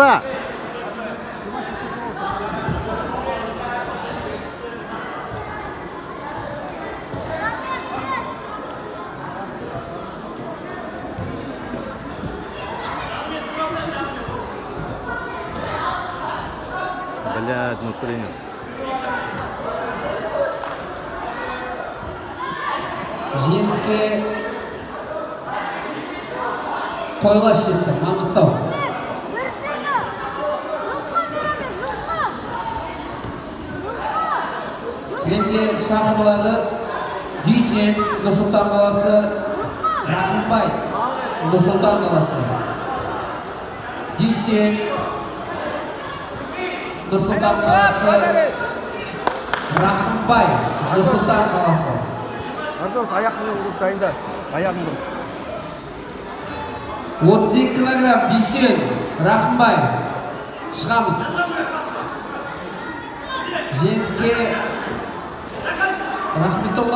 орта. Блядь, ну тренер. Жеңіске қойылаш жетті, Маңғыстау. Римге шақырылады Дүйсен, Нұрсұлтан қаласы, Рахымбай, Нұрсұлтан қаласы. Дүйсен, Нұрсұлтан қаласы, Рахымбай, Нұрсұлтан қаласы. Ардос, аяқыңды ұрып дайында. Аяқыңды. 32 килограмм Дүйсен, Рахымбай. Шығамыз. Жеңіске Рахматтулаев